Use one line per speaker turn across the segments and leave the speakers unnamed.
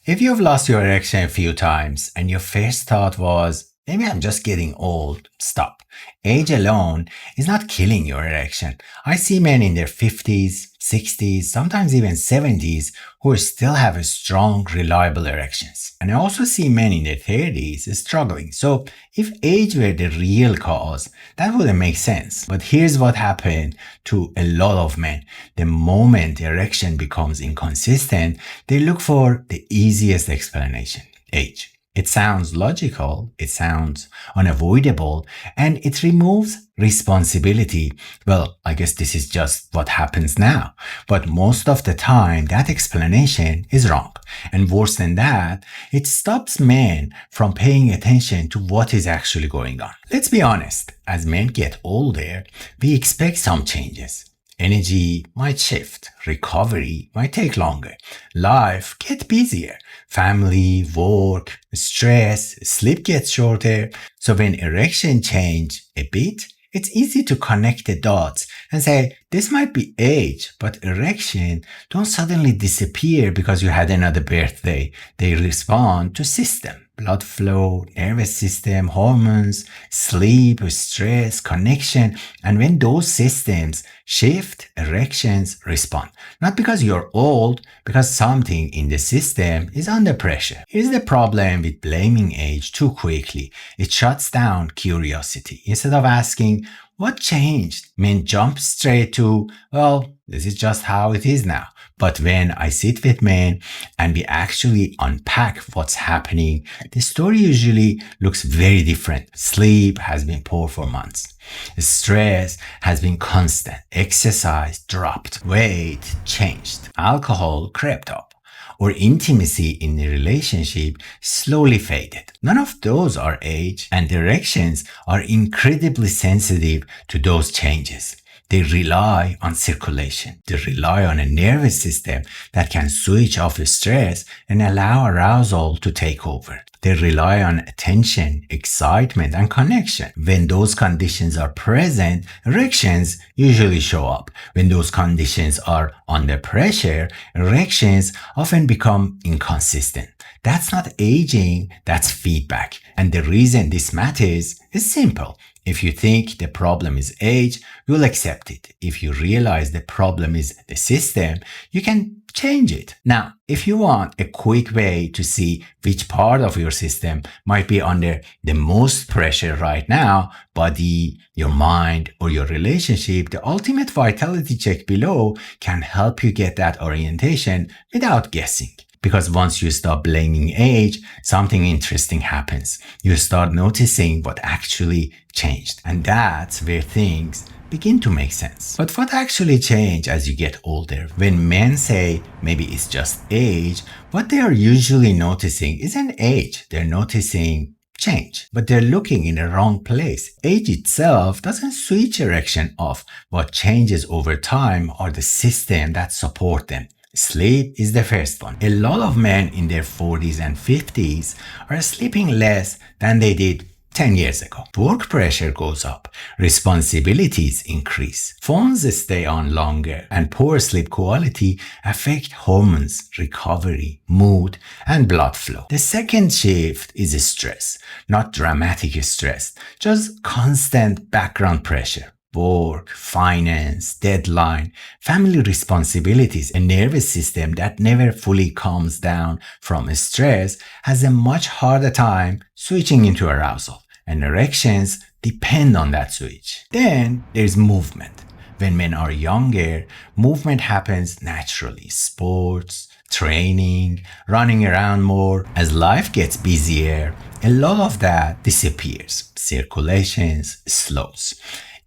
If you've lost your erection a few times and your first thought was, maybe I'm just getting old, stop. Age alone is not killing your erection. I see men in their 50s, 60s, sometimes even 70s who still have strong, reliable erections. And I also see men in their 30s struggling. So if age were the real cause, that wouldn't make sense. But here's what happened to a lot of men. The moment erection becomes inconsistent, they look for the easiest explanation: age. It sounds logical, it sounds unavoidable, and it removes responsibility. Well, I guess this is just what happens now. But most of the time, that explanation is wrong. And worse than that, it stops men from paying attention to what is actually going on. Let's be honest, as men get older, we expect some changes. Energy might shift, recovery might take longer, life gets busier, family, work, stress, sleep gets shorter. So when erection change a bit, it's easy to connect the dots and say, this might be age, but erection don't suddenly disappear because you had another birthday. They respond to system. Blood flow, nervous system, hormones, sleep, stress, connection. And when those systems shift, erections respond. Not because you're old, because something in the system is under pressure. Here's the problem with blaming age too quickly. It shuts down curiosity. Instead of asking, what changed? Men jump straight to, well, this is just how it is now. But when I sit with men and we actually unpack what's happening, the story usually looks very different. Sleep has been poor for months. Stress has been constant. Exercise dropped. Weight changed. Alcohol crept up. Or intimacy in the relationship slowly faded. None of those are age, and erections are incredibly sensitive to those changes. They rely on circulation. They rely on a nervous system that can switch off stress and allow arousal to take over. They rely on attention, excitement, and connection. When those conditions are present, erections usually show up. When those conditions are under pressure, erections often become inconsistent. That's not aging, that's feedback. And the reason this matters is simple. If you think the problem is age, you'll accept it. If you realize the problem is the system, you can change it. Now, if you want a quick way to see which part of your system might be under the most pressure right now, body, your mind, or your relationship, the ultimate vitality check below can help you get that orientation without guessing. Because once you stop blaming age, something interesting happens. You start noticing what actually changed. And that's where things begin to make sense. But what actually changed as you get older? When men say maybe it's just age, what they are usually noticing isn't age. They're noticing change. But they're looking in the wrong place. Age itself doesn't switch erection off. What changes over time are the systems that support them. Sleep is the first one. A lot of men in their 40s and 50s are sleeping less than they did 10 years ago. Work pressure goes up. Responsibilities increase. Phones stay on longer, and poor sleep quality affect hormones, recovery, mood, and blood flow. The second shift is stress. Not dramatic stress, just constant background pressure. Work, finance, deadline, family responsibilities, a nervous system that never fully calms down from stress has a much harder time switching into arousal, and erections depend on that switch. Then there's movement. When men are younger, movement happens naturally. Sports, training, running around more. As life gets busier, a lot of that disappears. Circulation slows.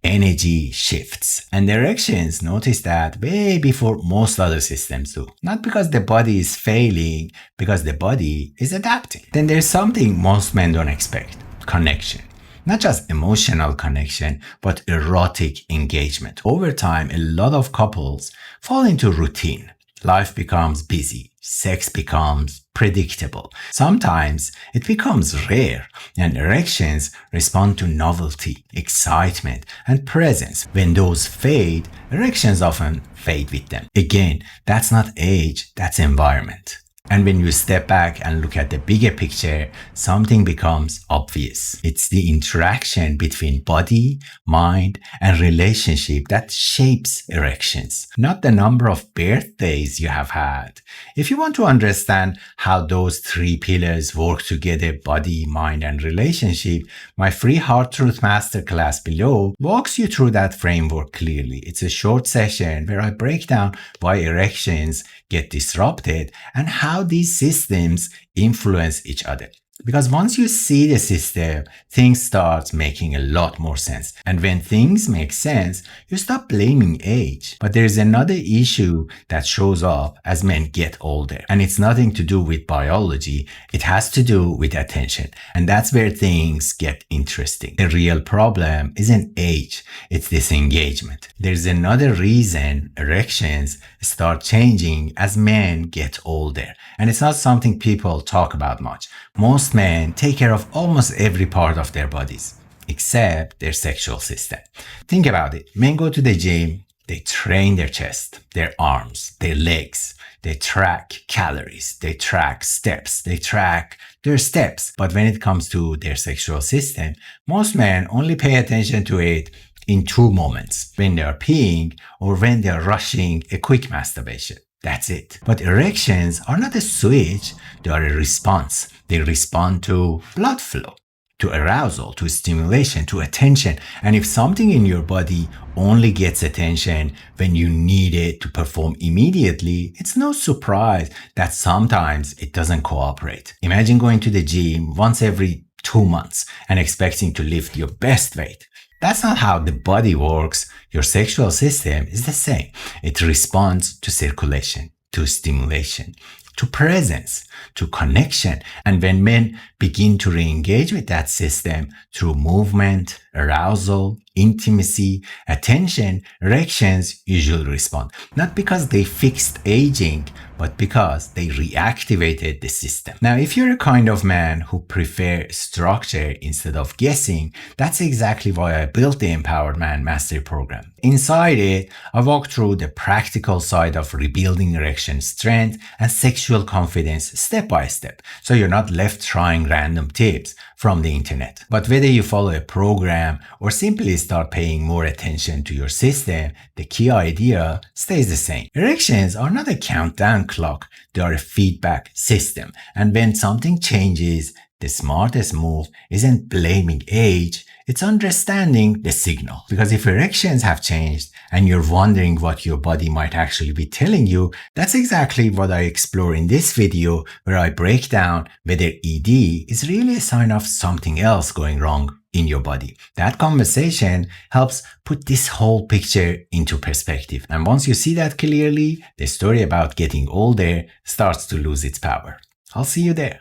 Energy shifts, and erections notice that way before most other systems do. Not because the body is failing, because the body is adapting. Then there's something most men don't expect: connection. Not just emotional connection, but erotic engagement. Over time, a lot of couples fall into routine. Life becomes busy. Sex becomes predictable. Sometimes it becomes rare, and erections respond to novelty, excitement, and presence. When those fade, erections often fade with them. Again, that's not age, that's environment. And when you step back and look at the bigger picture, something becomes obvious. It's the interaction between body, mind, and relationship that shapes erections, not the number of birthdays you have had. If you want to understand how those three pillars work together, body, mind, and relationship, my free Hard Truth Masterclass below walks you through that framework clearly. It's a short session where I break down why erections get disrupted and how these systems influence each other. Because once you see the system, things start making a lot more sense. And when things make sense, you stop blaming age. But there's another issue that shows up as men get older. And it's nothing to do with biology. It has to do with attention. And that's where things get interesting. The real problem isn't age. It's disengagement. There's another reason erections start changing as men get older. And it's not something people talk about much. Most men take care of almost every part of their bodies, except their sexual system. Think about it. Men go to the gym, they train their chest, their arms, their legs. They track calories, they track steps, they track their steps. But when it comes to their sexual system, most men only pay attention to it in two moments, when they are peeing or when they are rushing a quick masturbation. That's it. But erections are not a switch, they are a response. They respond to blood flow, to arousal, to stimulation, to attention. And if something in your body only gets attention when you need it to perform immediately, it's no surprise that sometimes it doesn't cooperate. Imagine going to the gym once every 2 months and expecting to lift your best weight. That's not how the body works. Your sexual system is the same. It responds to circulation, to stimulation, to presence, to connection. And when men begin to re-engage with that system through movement, arousal, intimacy, attention, erections usually respond. Not because they fixed aging, but because they reactivated the system. Now, if you're a kind of man who prefer structure instead of guessing, that's exactly why I built the Empowered Man Mastery Program. Inside it, I walk through the practical side of rebuilding erection strength and sexual confidence step by step, so you're not left trying random tips from the internet. But whether you follow a program or simply start paying more attention to your system, the key idea stays the same. Erections are not a countdown clock, they are a feedback system. And when something changes, the smartest move isn't blaming age, it's understanding the signal. Because if erections have changed and you're wondering what your body might actually be telling you, that's exactly what I explore in this video, where I break down whether ED is really a sign of something else going wrong in your body. That conversation helps put this whole picture into perspective. And once you see that clearly, the story about getting older starts to lose its power. I'll see you there.